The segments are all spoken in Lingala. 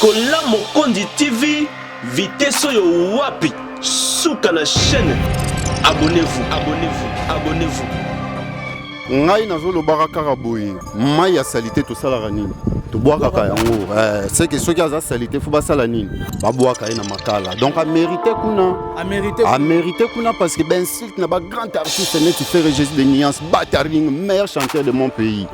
Nicolas Mokondi TV, vitesse yo wapi, suka na chaîne. Abonnez-vous, abonnez-vous, abonnez-vous. Ngai nazo baraka raboye, mai ya salité to sala nini. To boaka yango, c'est que ceux qui a salité faut ba sala nini. Ba boaka na makala. Donc a mérité kuna parce que ben Silk na ba grand artiste net faire Jésus de Niance, Bataring, meilleur chanteur de mon pays.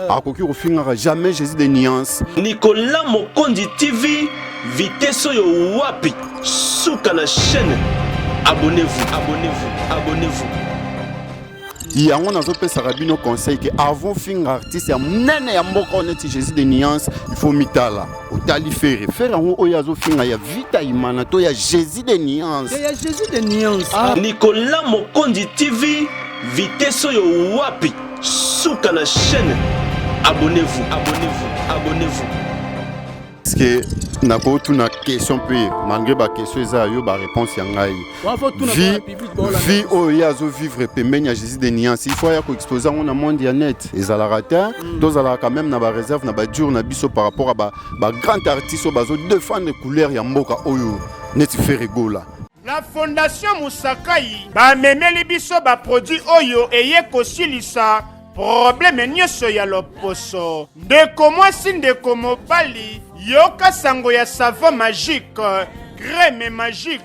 Akoki ko finira jamais Jésus de Niance. Nicolas Mokondi TV, vitesse yo wapi, suka na chaîne. Abonnez-vous, abonnez-vous, abonnez-vous. Yango nazo pesa rabino conseil que avant fin artiste ya nene ya mboka oneti Jésus de Niance, il faut mitala. Otali faire yango oyazo finga ya vita imana to ya Jésus de Niance. Ya Jésus de Niance. Nicolas Mokondi TV, vitesse yo wapi, suka na chaîne. Abonnez-vous, abonnez-vous, abonnez-vous. Parce que nako tuna question pe malgré ba question eza yo ba réponse ya ngai. Vie oyazo vivre pembeni ya Jésus de Niance, il faut ya ko exposer on na monde ya net ezalaka te, tozala quand même na ba réserve na ba dur na biso par rapport à ba grand artiste bazo défendre couleur ya mboka oyo net faire gola. La fondation Musakai ba memeli biso ba produit oyo eye kosilisa problème nyonso ya loposo. Ndeko mwasi ndeko mobali yoka sango ya savon magique, crème magique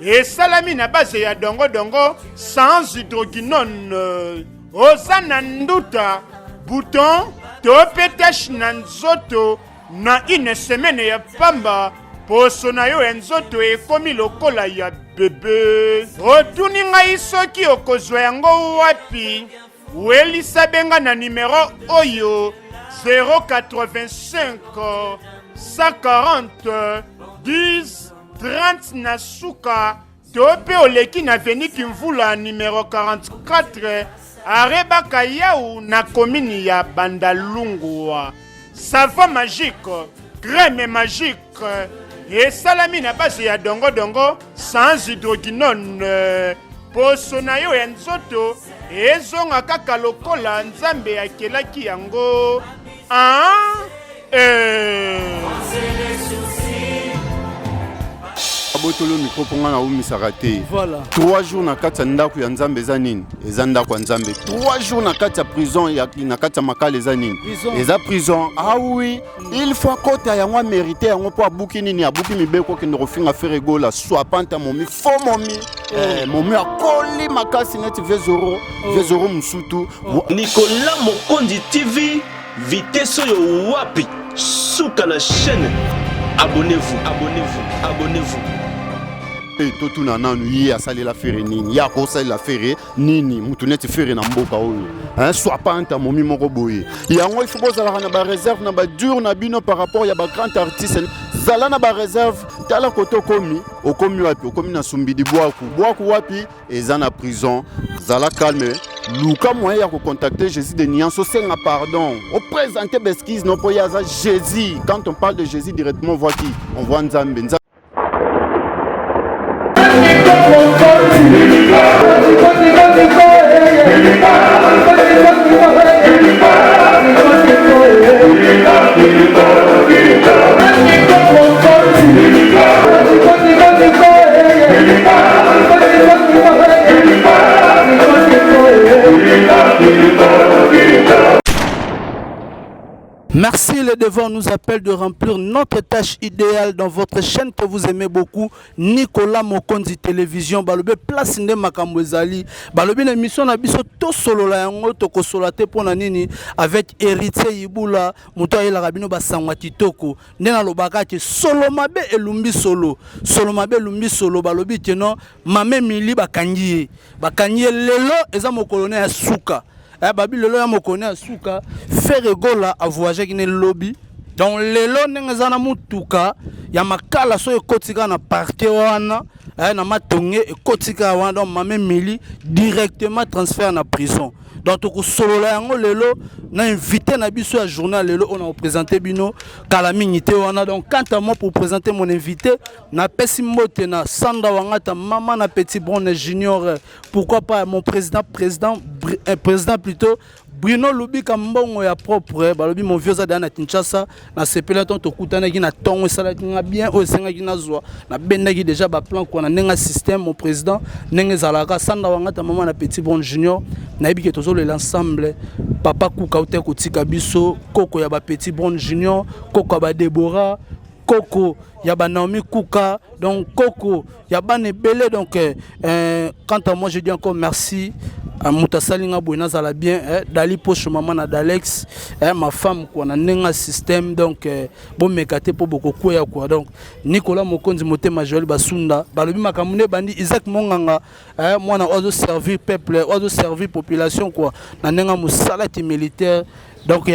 et salami na base ya dongo dongo sans hydroquinone. Osana nduta bouton to petache na nzoto na une semaine ya pamba poso na yo enzoto ekomi lokola ya bebe. Otuni ngai soki okozwa yango wapi? Welisa benga na numéro oyo 085 140 10 30 na suka tope oleki na veni Kimvula numéro 44 arebaka yau na komini ya Bandalungwa. Savon magique, crème magique et salami na base ya dongo dongo sans hydroquinone. Poso na yo ya nzoto ezonga kaka lokola nzambe akelaki yango. Abotolo micro ponga na umisaka te. Voilà. 3 jours na kati ya ndako ya nzambe eza nini? Eza ndako ya nzambe. 3 jours na kati ya prison ya na kati ya makala eza nini? Eza prison. Ah oui, il faut kota yango mériter yango po abuki nini abuki mibeko ke ndofinga faire gola soit panta momi fo momi. Momi akoli makasi net vezoro musutu. Nicolas Mokondi TV, vitesse yo wapi, suka na chaîne. Abonnez-vous, abonnez-vous, abonnez-vous. Et tout na nanu ya sali la faire nini ya ko sali la faire nini mutu net faire na mboka oyo soit pas anta momi moko boye yango il faut bozala na ba réserve na ba dur na bino par rapport ya ba grand artiste zala na ba réserve tala koto okomi na sumbidi bwaku wapi eza na prison zala calme luka moyen ya ko contacter Jésus de Niance au senga pardon au présenter besquise non pour yaza Jésus. Quand on parle de Jésus directement on voit qui? On voit Nzambe. Merci, le devoir nous appelle de remplir notre tâche idéale dans votre chaîne que vous aimez beaucoup, Nicolas Mokondi Télévision. Balobe place nde makambo ezali. Balobe na émission na biso to solo la yango to ko solate pona nini avec Héritier Yibula, muto ayela rabino basangwa kitoko. Nde na lobaka ke solo mabe elumbi solo. Solo mabe elumbi solo balobi ke non mame mili bakangiye. Bakangiye lelo eza mokolone ya suka. Babi lelo ya mokone asuka faire gola a voyager qui ne lobby donc lelo nengezana mutuka ya makala so ekotika na parquet wana na matonge ekotika wana donc mame mili directement transfert na prison. Donc to solo la yango lelo na invité na biso à journal lelo on a présenté bino kalaminité wana. Donc quant à moi pour présenter mon invité na pesi mbote na Sandra Wangata maman na petit Bron junior, pourquoi pas mon président plutôt Bruno Lubika mbongo ya propre balobi mon vieux za na Kinshasa na sepela ton tokutana ki na tongo sala ki bien o senga ki na zwa na bendaki déjà ba plan ko na nenga système mon président nenga zalaka sanda wangata maman na petit bon junior na yebi ke tozo l'ensemble papa kuka ote kotika biso koko ya ba petit bon junior koko ba Deborah Coco, Yaba Naomi Kuka, donc Coco, Yaba Nebele, donc quant à moi je dis encore merci à Moutasalinga Bouina Zala bien, Dali Poche maman d'Alex, ma femme quoi, na nenga système donc bon mekate pour beaucoup quoi donc Nicolas Mokonzi Moté Majoli Basunda, balobi makamune bandi Isaac Monganga, moi na oiseau servir peuple, oiseau servir population quoi, na nenga musalati militaire. Donc,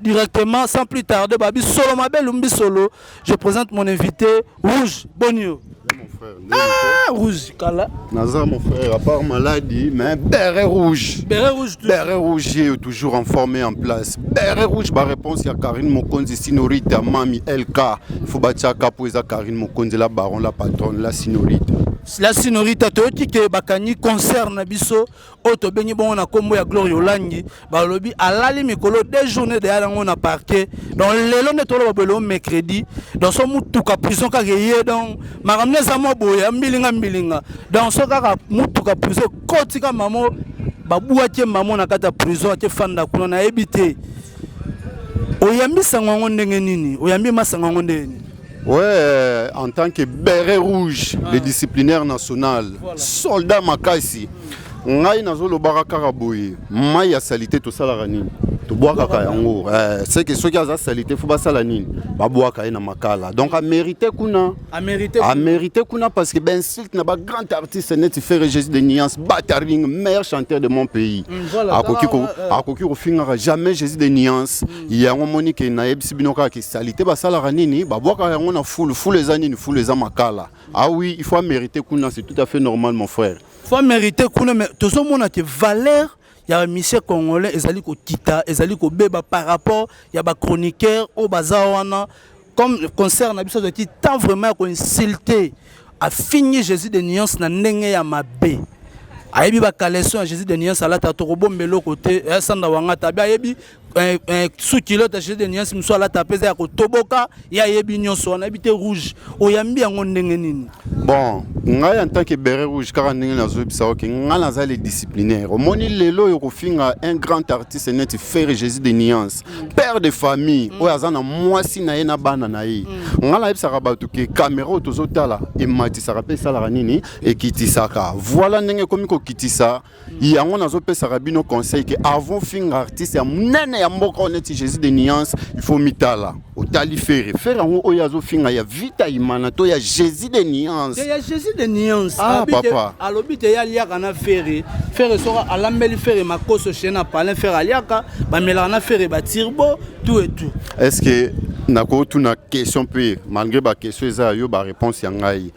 directement, sans plus tarder, Babi Solo, ma belle Umbi Solo, je présente mon invité, Rouge Bonio. Mon frère, ah, Rouge, Kala. Nazar, mon frère, à part maladie, mais Béret Rouge. Béret Rouge, Béret Rouge est toujours en formé en place. Béret Rouge, ma réponse, il y a Karine Mokonzi, Sinorita, Mami, LK. Il faut battre Kapo, Karine Mokonzi, la baronne, la patronne, la Sinorita. La Sinorita, tu que Bakani concerne Nabiso, Oto Beni Bon, na Kombo ya Gloria Olangi, Balobi, à l'ali Mikolo, des journées de Alangon à parquet, dans les longs de Tolo Babelo, mercredi, dans son Moutuka prison, Kageye, dans Maramne Zamoboya, Milinga, dans son cas, Moutuka prison, Kotika Mamo, Babouatie Mamon à Kata prison, à Fanda, qu'on a évité. Oyambi Sangongo Nengenini, Oyambi Massangongo Nengenini. Ouais, en tant que béret rouge, le disciplinaire national, voilà. Soldat Makasi, ngai nazolo barakara boye, mai salité to sala nini. To bois kaka yango. C'est que ceux qui ont salité faut pas sala nini. Ba bois kaka na makala. Donc à mériter kuna. À mériter kuna parce que ben Silk na ba grand artiste net faire Jésus de Nuance, Bataring, meilleur chanteur de mon pays. Voilà. Akoki ko finga jamais Jésus de Nuance. Il y a un monique na ebisi binoka ki salité ba sala nini, ba bois kaka yango na full les années, full les makala. Ah oui, il faut mériter kuna, c'est tout à fait normal mon frère. Il faut mériter kuna mais tout le monde a valeur. Il y a un monsieur congolais, ezali ko kita, ezali ko beba par rapport, il y a des chroniqueurs au bazawana comme concert na biso de tant vraiment ko insulter a fini Jésus de Nuance na ndenge ya mabe. Ayebi ba kaleson à Jésus de Nuance ala ta to bombelo côté sanda wanga tabi ayebi sous kilote Jésus de Nuance mso ala tapeza ya ko toboka ya yebi nyonso na bité rouge oyambi yango ndenge nini. Bon, ngai en tant que béret rouge car ndenge na zo bisa ok nga naza les disciplinaires. Moni lelo yo ko finga un grand artiste net faire Jésus de Nuance, père de famille o azana mwasi na ye na bana na ye. Nga la bisa rabatu ke caméra tozotala e mati sa rappel sala nini e kitisaka. Voilà ndenge komiko kitisa yango nazo pesa rabino conseil que avant finga artiste ya munene ya mboka oneti Jésus de Nuance il faut mitala otali faire yango oyazo finga ya vita imana to ya Jésus de Nuance. Il y a Jésus de Nuance. Ah papa. Alobite ya liaka na faire sera alambeli faire makoso chena palin faire aliaka ba melana faire ba tirbo tout et tout. Est-ce que nako tuna question pe malgré ba question eza yo ba réponse ya ngai.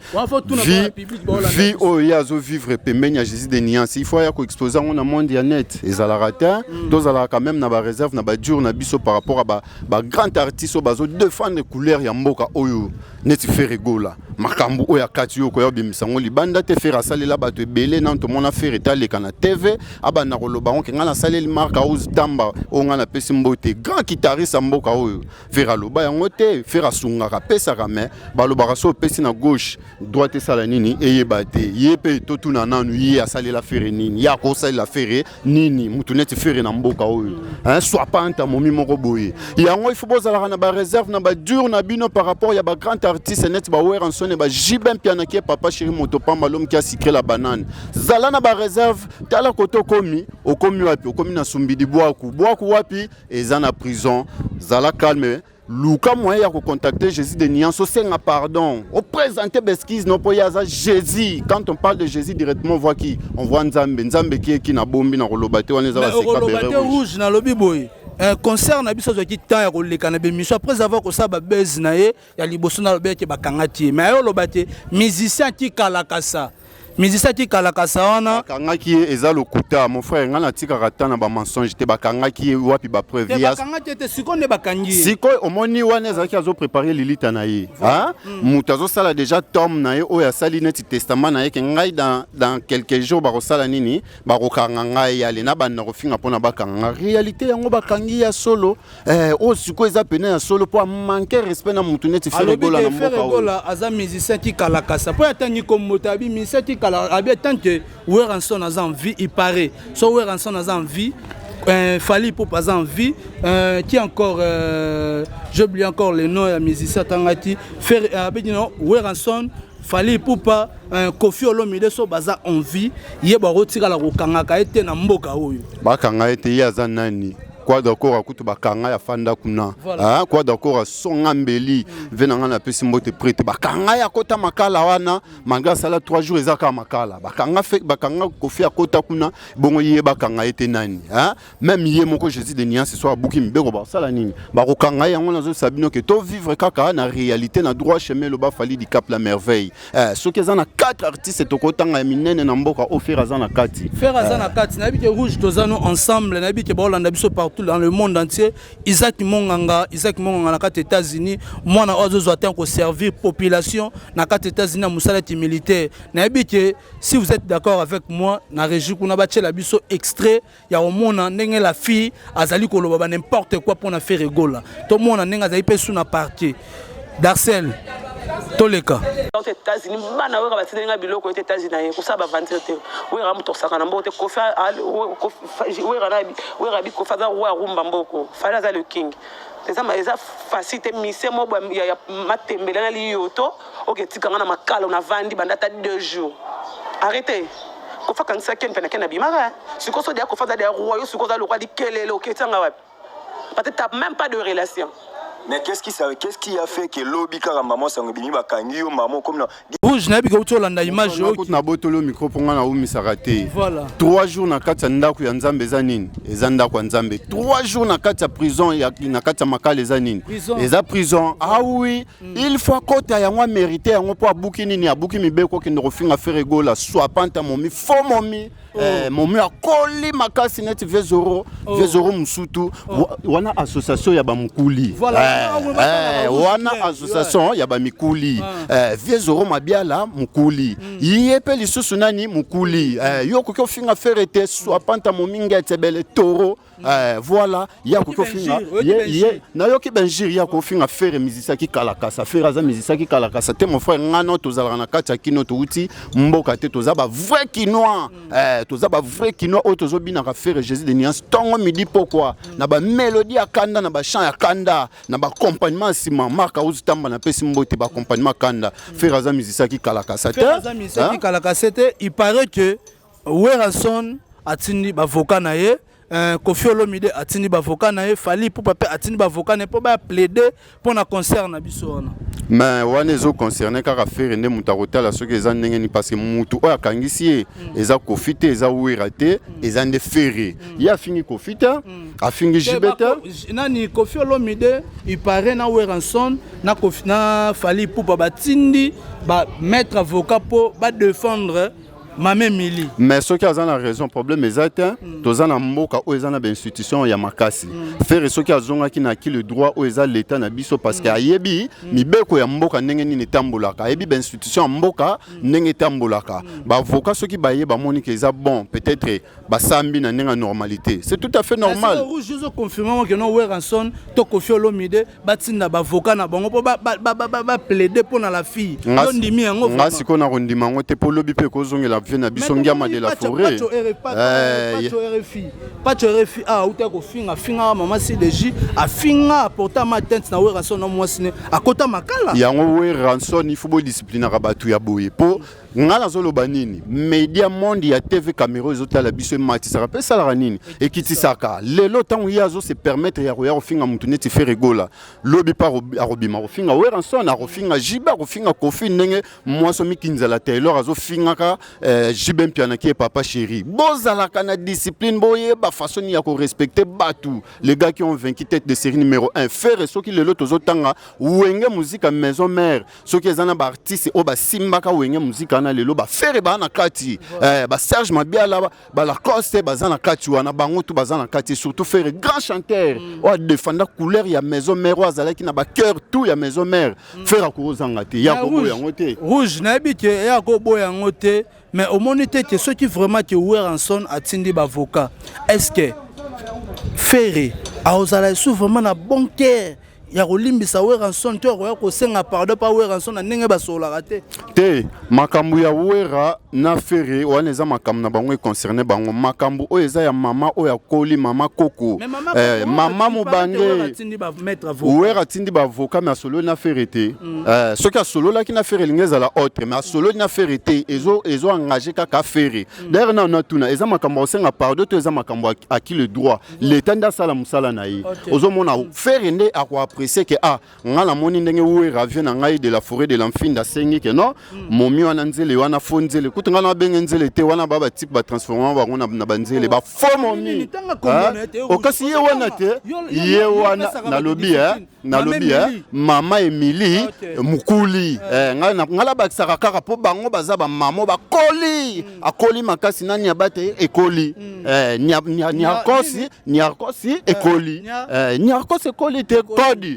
Vie oyazo vivre pembeni ya Jésus de Nuance il faut ya ko exposer on a monde ya net ezala rata tozala quand même na ba réserve na ba dur na biso par rapport à ba grand artiste bazo défendre couleur ya mboka oyo net faire gola makambu oya kati yo ko ya bimisango libanda te faire salela bato ebele na to mona faire etaleka na TV abana koloba on nga na saleli marka ouz tamba o nga na pesi mbote grand guitariste mboka oyo faire aloba yango te faire sunga ka pesa ka me baloba so pesi na gauche droite sala nini eyeba te yepe to tuna nanu yi asalela faire nini ya ko salela faire nini mutu net faire na mboka oyo soit pas anta momi moko boye yango il faut bozala na ba réserve na ba dur na bino par rapport ya ba grand artiste net ba wer en sonne ba jibem piana ki papa chéri motopamba l'homme qui a sucré la banane zala na ba réserve tala koto komi wapi okomi na sumbidi boaku wapi eza na prison zala calme luka moyen ya ko contacter Jésus de Nuance senga pardon au présenter beskise non po yaza Jésus quand on parle de Jésus directement voit qui on voit nzambe qui na bombi na kolobate wana za ba seka rouge na lobi boy un concert na biso qui temps ya koleka na bemission après avoir ko sa ba buzz na ye ya liboso na lobi ke bakangati mais yo lobate musicien qui kalaka ça Musicien qui kalakasa wana bakangaki eza lokuta mon frère nga natika kata na ba mensonge te bakangaki wapi ba preuve ya bakangaki te sikonde bakangi siko omoni wana ezaki azo préparer lilita na ye hein mutu azosala déjà tom na ye oyo asali neti testament na ye ke ngai dans quelques jours bakosala nini bakokanga ngai yale na banda kofinga mpona bakanga réalité yango bakangi ya solo oyo siko eza pene ya solo po manquer respect na mutu neti feregola na mboka feregola aza musicien qui kalakasa po atangi comme motabi musicien qui kalakasa tant que Weranson a envie il paraît so Weranson a envie Fali Poupa a envie qui encore j'oublie encore le nom de musicien tangati faire Weranson Fali Poupa Kofi Olomide so baza envie yeba rotika la kokangaka ete na mboka oyo bakanga ete yaza nani quoi d'accord à kutu bakanga ya fanda kuna ah quoi d'accord songa mbeli venanga na pesi mbote prête bakanga ya kota makala wana manga sala 3 jours ezaka makala bakanga kofi ya kota kuna bongo ye bakanga ete nani hein même ye moko Jésus de Nia ce soir buki mbeko ba sala nini bakanga yango nazo sabino que to vivre kaka na réalité na droit chemin le ba fali di cap la merveille ce que zana 4 artistes to kotanga minene na mboka offrir azana kati faire azana kati na bi ke rouge tozano ensemble na bi ke ba Hollande biso partout dans le monde entier. Isaac Monganga na kati États-Unis, moi na ozo zoaten ko servir population na kati États-Unis na musalati militaire. Na que si vous êtes d'accord avec moi, na région kuna batela biso extrait ya omona ndenge la fille azali ko loba n'importe quoi pour na faire rigola. To mona ndenge azali pe sous na partie. Darcel Toleka. Aux États-Unis, bana wera batinga biloko aux États-Unis na ko saba vantirte. Wera muto saka na mbote ko fa wera bi ko fa za wa rumba mboko. Fala za le king. Eza facilité mise mo ya matembele na liyoto oketika na makala na vandi bandata 2 jours. Arrêtez. Ko fa kanisa ken pena ken bimara. Siko so dia ko fa za dia roi, siko za le roi di kelele oketanga wapi. Peut-être même pas de relation. Mais qu'est-ce qui a fait que lobby car maman sangobini bakangi yo maman comme na rouge na biko tolanda image yo na botolo micro ponga na umisa raté voilà 3 jours na kati ya ndako ya nzambe eza nini eza ndako ya nzambe 3 jours na kati ya prison ya na kati ya makala eza nini eza prison ah oui il faut kota yango mériter yango po abuki nini abuki mibeko kende kofinga faire gola soit panta momi fo momi momi akoli makasi net vezoro musutu wana association ya bamukuli voilà wana association ya bamikuli vezoro mabiala mukuli yepe lisusu nani mukuli yo koki finga ferete soit panta mominga tebele toro voilà ya koki finga na yo ki benjir ya koki finga fere musicien ki kalakasa fere za musicien ki kalakasa te mon frère ngano tozala na kati ya kino to uti mboka te tozaba vrai kinois tozaba vrai kinois o tozobina ka fere Jésus de Nias tongo midi pourquoi na ba mélodie ya kanda na ba chant ya kanda na ba accompagnement sima marka uzitamba na pesi mbote ba accompagnement kanda fere za musicien ki kalakasa te fere za musicien ki kalakasa te il paraît que Weranson atindi ba vocal na ye Kofi Olomide atindi ba vocal na ye Fali Poupa pe atindi ba vocal na po ba plaider pour na concert na biso wana mais wana ezo concerné kaka fere nde mutu akotala soki eza ndenge ni parce que mutu oyo akangisi ye eza Kofi te eza Wera te eza nde fere ye afingi Kofi te afingi Jibe te nani Kofi Olomide il paraît na Weranson na Kofi na Fali Poupa batindi ba mettre avocat pour ba défendre Mame Mili. Mais ce qui a la raison, problème exact, tous en amboka ou ezana ben institution ya makasi. Faire ce qui a zonga qui n'a qui le droit ou ezal l'état na biso parce que ayebi mi beko ya mboka ndenge ni tambolaka. Ayebi ben institution mboka ndenge tambolaka. Ba avocat ce qui baye ba moni que eza bon, peut-être ba sambi na ndenge normalité. C'est tout à fait normal. C'est rouge je confirme que non Weranson to Kofi Olomide batinda ba avocat na bango po ba plaider pour na la fille. Ndimi yango. Ngasi ko na rondima ngo te po lobi pe ko zongela na bisongiama de la forêt pas RFI ah uta ko finga mama si deji a finga porta ma tente na Weranson na mwasine akota makala yango Weranson il faut discipline ka batu ya boye po ngala zolo banini media monde ya TV caméra ezotala biso mati ça rappelle ça la nini ekitisaka lelo tango yazo se permettre ya roya finga mutu neti faire gola lobi pa arobima finga Weranson a finga Jiba finga Kofi ndenge mwaso mikinza la Taylor azo finga ka Jibem Pianaki et Papa Chéri. Bozalaka na discipline, boye, ba façon ya ko respecter Batou. Les gars qui ont vaincu tête de série numéro 1. Faire ceux qui le lot aux otanga, wenge musique à maison mère. Ceux qui sont artistes, ba simbaka wenge musique à lelo, ba faire ba na kati. Ba Serge Mabiala, ba la coste, ba zana kati, wana bango tout ba zana kati. Surtout faire grand chanteur. Ou défendre couleur ya maison mère, ou azala qui na ba cœur tout ya maison mère. Faire à cause zangati. Ya ko boyangote. Rouge, n'habite ya ko boyangote. Mais au moment où ceux qui vraiment qui ouer en son à tindi avocat, est-ce que Ferré a osé vraiment na bon cœur? Ya kolimbisa wera son to ya ko senga pardon pa wera son na ndenge ba sola raté te makambu ya wera na Ferré wana eza makambu na bango concerné bango makambu o eza ya mama o ya koli mama koko mama mobange wera tindi ba avocat mais solo na Ferré te ce qui a solo là qui na Ferré lingeza la autre mais solo na Ferré te ezo engagé kaka Ferré d'ailleurs na tuna eza makambu o senga pardon to eza makambu à qui le droit l'état nda sala musala na yi ozo mona Ferré nde akwa apprécier que ngala moni ndenge wera vient ngai de la forêt de l'enfinda sengi que non momi wana nzele wana fonzele kutu ngala benge nzele te wana baba type ba transformer ba ngona na banzele ba fo momi okasi ye wana te ye wana na lobby mama Emily mukuli ngala ba saka kaka po bango baza ba mama ba koli akoli makasi nani abate ekoli ni akosi ekoli ni akosi ekoli te kodi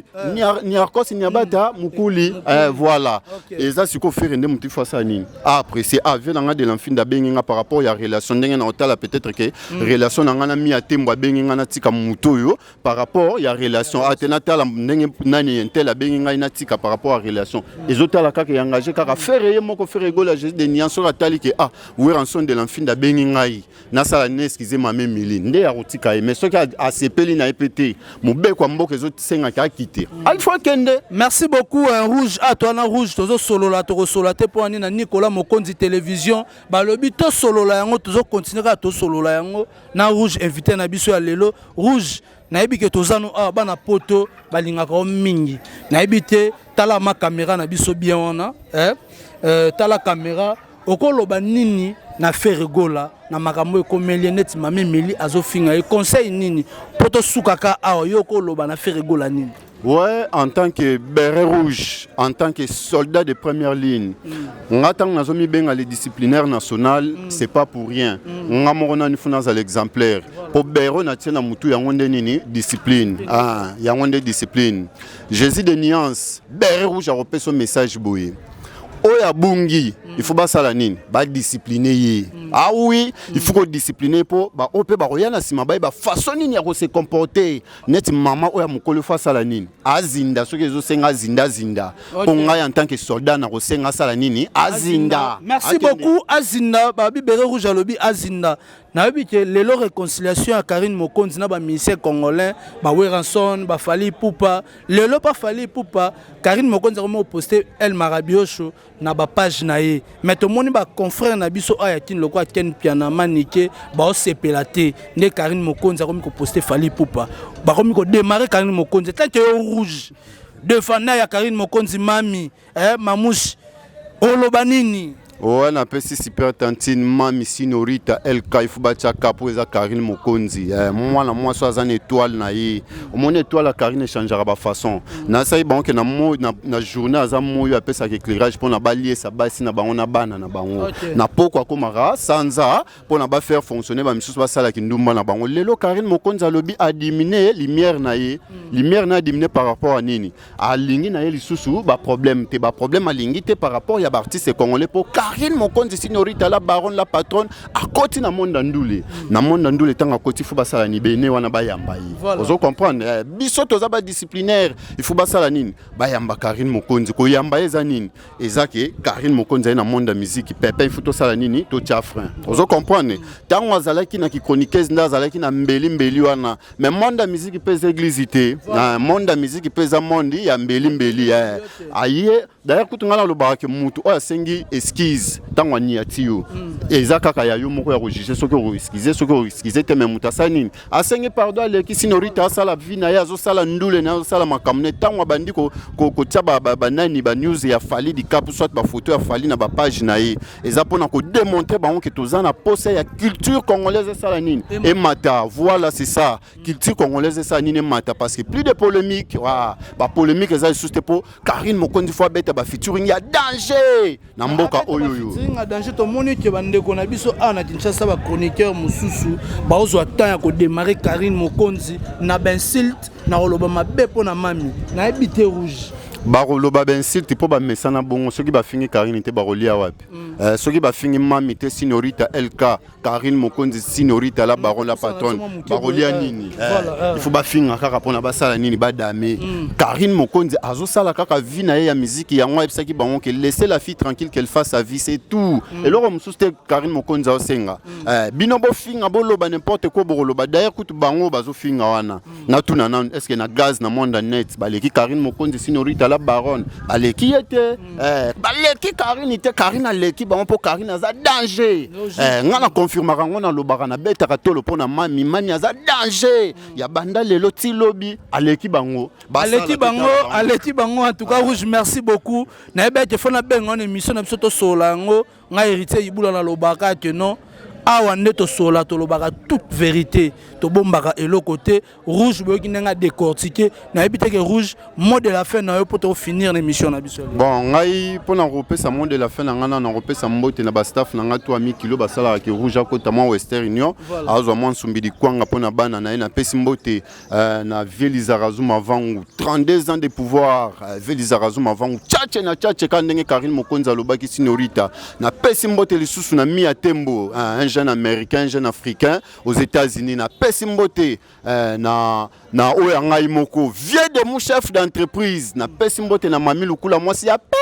ni akosi ni abata mukuli voilà et ça c'est qu'on fait rendre mutu face à nini apprécier vient nga de l'enfinda benginga par rapport à relation ndenge na otala peut-être que relation nga na mi atembo benginga na tika muto yo par rapport ya relation atenatala ndenge nani entela benginga na tika par rapport à relation les otala kaka engagé kaka faire moko faire gola de nianso atali que ou ranson de l'enfinda benginga na sala ne excusez ma même mili nde ya rotika mais ce qui a sepeli na EPT mobé kwa mboka ezo senga ka quitter Alpha Kende. Merci beaucoup Rouge à toi na Rouge tozo solo la to solo te pour na Nicolas Mokonzi télévision balobi to solo la yango tozo continuer ka to solo la yango na Rouge invité na biso ya lelo Rouge na ebike tozano bana poto balinga ko mingi na ebite tala ma caméra na biso bien wana tala caméra okoloba nini na Ferregola na makambo ekomeli neti mami mili azofinga e conseil nini poto sukaka awa yoko loba na Ferregola nini. Ouais, en tant que béret rouge, en tant que soldat de première ligne, ngata nazomi benga les disciplinaires nationaux, c'est pas pour rien. Ngamorona ni funa za l'exemplaire. Pour béret na tiena mutu ya ngonde nini discipline. Ya ngonde discipline. Jésus de nuance, béret rouge a repé son message boye. Oya bungi, il faut pas ça nini, ba discipliner. Ah oui, il faut discipliner pour ba opé ba royana sima ba façon nini ya ko se comporter. Net maman oya mukolo fa sala nini. Azinda soki ezo senga zinda. Pour nga en tant que soldat na ko senga sala nini, azinda. Merci beaucoup Azinda, ba bibere rouge alobi Azinda. Na yebi ke lelo réconciliation à Karine Mokonzi na ba ministère congolais, ba Weranson, ba Fali Poupa, lelo pas Fali Poupa, Karine Mokonzi a posté El Marabiocho na ba page na ye. Mais to moni ba confrère na biso aya kin loko Ken Piana Manike, ba o sepelate, ne Karine Mokonzi a ko posté Fali Poupa. Ba komi ko démarrer Karine Mokonzi, tant que rouge. Défendre ya Karine Mokonzi mami, mamouche. Olobanini. Ouais, na pesi super tantine mami sinorita El Kaifuba Chaka pour eza Karine Mokonzi. Moi na moi soit une étoile na yi. Mon étoile la Karine changera ba façon. Na sai bon que na journée aza moyo apesa éclairage pour na balier sa basi na bango na bana na bango. Na poko komara sanza pour na ba faire fonctionner ba misusu ba sala ki ndumba na bango. Lelo Karine Mokonzi alobi a diminuer lumière na yi. Lumière na diminuer par rapport à nini. A lingi na yi lisusu ba problème a lingi te par rapport ya ba artiste congolais pour Karine Mokonzi signorita la baronne la patronne à côté na monde ndule na monde ndule tanga côté faut basala ni bene wana bayamba yi vous comprendre biso toza ba disciplinaire il faut basala nini bayamba Karine Mokonzi ko yamba eza nini ezake Karine Mokonzi na monde musique pepe il faut to sala nini to chafrin vous comprendre tango azalaki na ki chroniqueuse nda azalaki na mbeli wana mais monde musique pèse église te na monde musique pèse monde ya mbeli aye d'ailleurs kutu ngana lobaka ke mutu oyo asengi esquisse ntango aniati yo eza kaka ya yo moko ya kojuge soki oexcuse te me mutu asala nini asengi pardon aleki sinorita asala vi na ye azosala ndule na ye azosala makambo ne ntango abandi kotia banani banews ya fali dikapu soit bafoto ya fali na bapage na ye eza mpona kodemontre bango ke toza na posa ya culture congolaise esala nini emata voilà c'est ça culture congolaise esala nini emata parce que plus de polémique bapolémique eza lisusu te mpo Karine Mokonzi fo abeta bafeaturing ya danger na mboka oyoyo danger tomoni ke bandeko na biso a na Kinshasa ba chroniqueur mosusu baozwa temps ya kodémarrer Karine Mokonzi na bensilt na koloba mabe mpo na mami na ebite rouge bakoloba bensilte mpo bamesana bongo soki bafingi Karine te bakolia wapi soki bafingi mami te sinorita LK Karine Mokonzi sinorita la baron la patronne bakolia nini il faut bafinga kaka mpona basala nini badame Karine Mokonzi azosala kaka vi na ye ya miziki yango ayebisaki bango ke laisser la fille tranquille qu'elle fasse sa vie c'est tout eloko mosusu te Karine Mokonzi aosenga bino bofinga boloba n'importe quoi bokoloba d'ailleurs kutu bango bazofinga wana natuna nanu est ce que na gaz na monde net baleki Karine Mokonzi sinorita la baronne baleki ete baleki Karine te Karine aleki bango mpo Karine aza danger nga na confirmaka ngo na lobaka na betaka tolo mpo na mami mani aza danger ya banda lelo ti lobi aleki bango en tout cas Rouge merci beaucoup na ebe te fona benga na émission na biso to sola ngo nga héritier ibula na lobaka que non awa nde tosola tolobaka toute vérité tobombaka eloko te Rouge boyoki ndenge décortiquer na yebi te ke Rouge mot de la fin na yo poto finir l'émission na biso bon ngai mpona kopesa mot de la fin na ngana na kopesa mbote na bastaff na nga to ami kilo basalaka ke Rouge akota mwa Western Union azwa mwa nsumbidi kwanga mpona bana na ye napesi mbote na Velizarazuma Vangu 32 ans de pouvoir Velizarazuma Vangu tchache na tchache ka ndenge Karine Mokonzi alobaki sinorita napesi mbote lisusu na Mia Tembo un jeune américain, un jeune africain aux États-Unis na pesimbote na oyangai moko vieux de mon chef d'entreprise na pesimbote na mami lukula mwasi ya pembe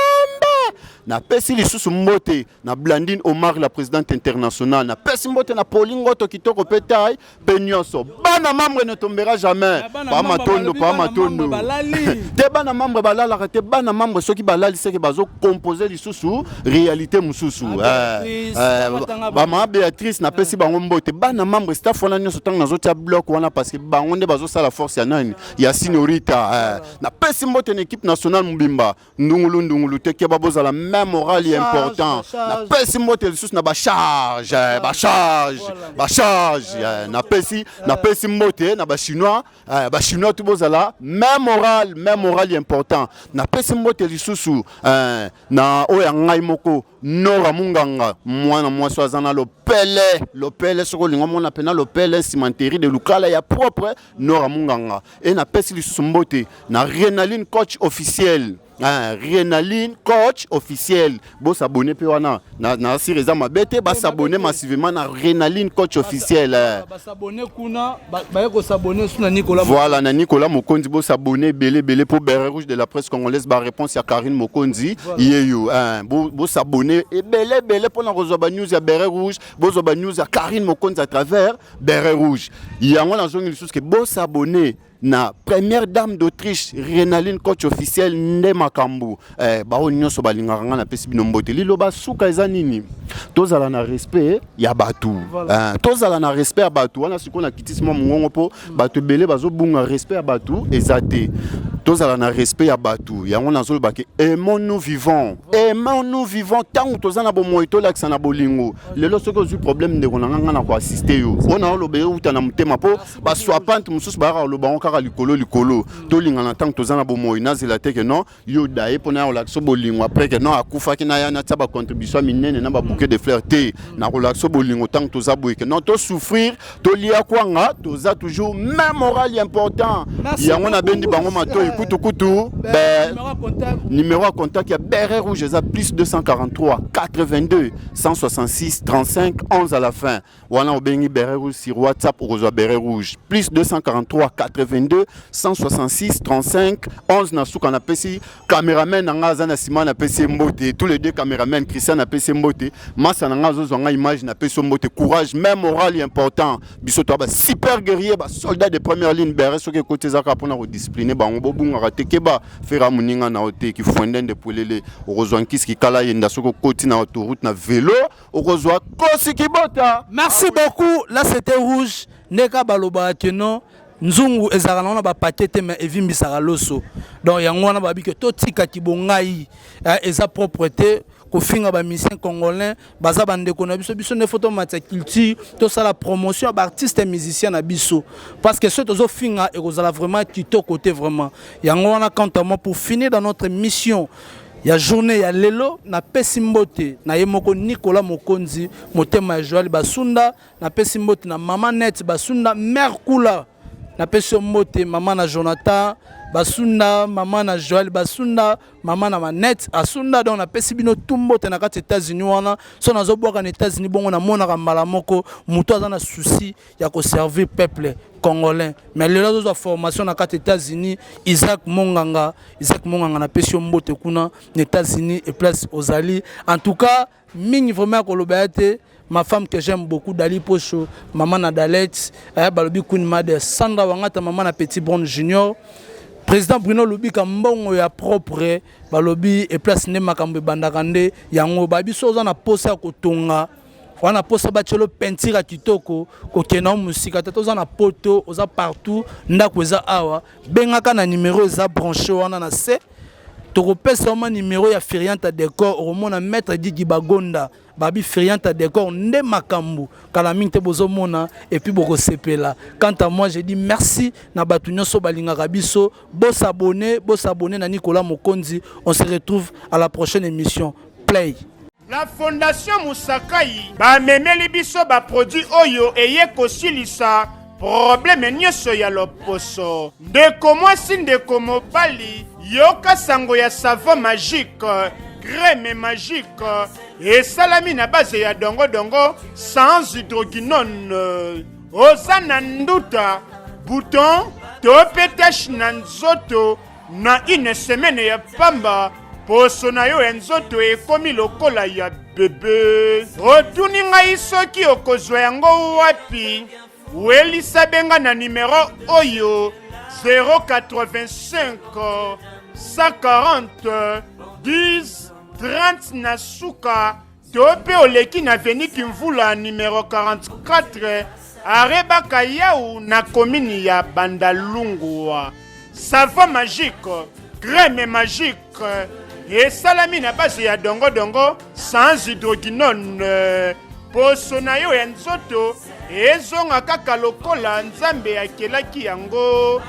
na pesi lisusu mbote na Blandine Omar la présidente internationale na pesimbote na Pauline to kitoko petai penyoso bana membre ne tombera jamais pas matondo te bana membre balala te bana membre soki balali seke bazo composer lisusu réalité mususu ba Béatrice na pesi bango mbote bana membre staff wana nyoso tang nazotia bloc wana parce que bango nde bazo sala force ya nani ya sinorita na pesi mbote na équipe nationale mbimba ndungulu te ke baboza la même moral important na pesi mbote lisusu na ba charge na pesi mbote na ba chinois tout bozala même moral important na pesi mbote lisusu na oya ngai moko Nora Munganga mwana mwasi azana lopele soko linga mona pena lopele cimenterie de Lukala ya propre Nora Munganga et na pesi lisusu mbote na Renaline coach officiel Renaline coach officiel bo s'abonner pe wana na sireza mabete ba s'abonner massivement na Renaline coach officiel ba s'abonner kuna ba ko s'abonner sur Nicolas voilà na Nicolas Mokonzi bo s'abonner belé pour Béret Rouge de la presse congolaise ba réponse à Karine Mokonzi yeyo bo s'abonner et belé pour na rezoba news ya Béret Rouge bo zoba news à Karine Mokonzi à travers Béret Rouge yango na zongi lisusu ke bo s'abonner na première dame d'Autriche Renaline coach officiel nde makambu bao nyonso balingaka nga na pesi bino mbote liloba suka eza nini tozala na respect ya batu tozala na respect ya batu wana siko na kitisima mongongo po batu bele bazobunga respect ya batu eza te tozala na respect ya batu yango nazoloba ke aimons-nous vivons tango tozana bomoyi tolakisa na bolingo lelo soki ozwi problème ndeko na nga na koassiste yo ona olobe uta na mutema po baswapante mosusu bayaka olobango kaka likolo tolinga na tango tozana bomoyi nazela te ke non yo daye mpona ya kolakisa bolingo après ke non akufaki na ya natia bacontribution minene na babouquet de fleurs te na kolakisa bolingo tango toza boye ke non tosouffrir tolia kwanga toza toujours même moral important yango na bendi bango matoyi kutu numéro à contact ya Béret Rouge eza plus 243 82 166 35 11 à la fin wana obengi Béret Rouge sur WhatsApp okozwa Béret Rouge plus 243 82 166 35 11 na suka na pesi caméraman na nga na sima na pesi mbote tous les deux caméraman Christian na pesi mbote masa na nga zo nga image na pesi mbote courage même moral important biso to ba super guerrier ba soldat de première ligne Béret soki côté zaka pona ko discipliner bango bobu olungaka te keba fera muninga na ote ki fondende polele okozwa nkisi ki kala yenda soko koti na autoroute na vélo okozwa kosi kibota. Merci beaucoup. Là c'était rouge. Neka baloba kenon nzungu ezalaka na ba pakete mais evimbisaka loso. Donc yango wana babi ke totika kibongai eza propreté ko finga ba musicien congolais baza bande ko na biso biso ne photo matia culture to ça la promotion ba artiste et musicien na biso parce que ceux tozo finga et kozala vraiment kito côté vraiment yango wana quant à moi pour finir dans notre mission. Il y a journée, il y a lelo, na pesimbote, na yemoko Nicolas Mokonzi, motema Joël Basunda, na pesimbote na maman net Basunda, mère Kula, na pesimbote maman na Jonathan Basunda, maman na Joël Basunda, maman na Manette Asunda, donc na pesibino tumbote na kati États-Unis wana, so na zoboka na États-Unis bongo na mona kambala moko, muto aza na souci ya ko servir peuple congolais. Mais les autres formations na kati États-Unis, Isaac Monganga na pesio mbote kuna na États-Unis et place aux alliés. En tout cas, mingi vraiment kolobate. Ma femme que j'aime beaucoup, Dali Pocho, maman Nadalet, Balobi Queen Made, Sandra Wangata, maman na Petit Brown Junior, président Bruno Lobi Kambongo ya propre, Balobi et place ne makambe bandakande, yango babi soza na posa kotonga, wana posa bachelo pentira kitoko, kokena musika, toza na poto, oza partout, ndako eza awa, bengaka na numéro eza branché wana na se. Tokopesa ma numéro ya Ferianta Décor au mona maître Digi Bagonda babi Ferianta Décor nde makambu kala minte bozomona et puis boko sepela. Quant à moi je dis merci na batu nyonso balingaka biso boss abonné na Nicolas Mokonzi. On se retrouve à la prochaine émission. Play. La fondation Musakai ba memeli biso ba produit oyo eye kosilisa problème nyonso ya loposo ndeko mwasi ndeko mobali yoka sango ya savon magique crème magique et salami na base ya dongo dongo sans hydroquinone oza na nduta bouton to petache na nzoto na une semaine ya pamba poso na yo ya nzoto ekomi lokola ya bebe otuni ngai soki okozwa yango wapi welisa benga na numéro oyo 085 140 10 30 na suka tope oleki na veni Kimvula numéro 44 arebaka yau na komini ya Bandalungwa. Savon magique, crème magique et salami na base ya dongo dongo sans hydroquinone poso na yo ya nzoto ezonga kaka lokola nzambe akelaki yango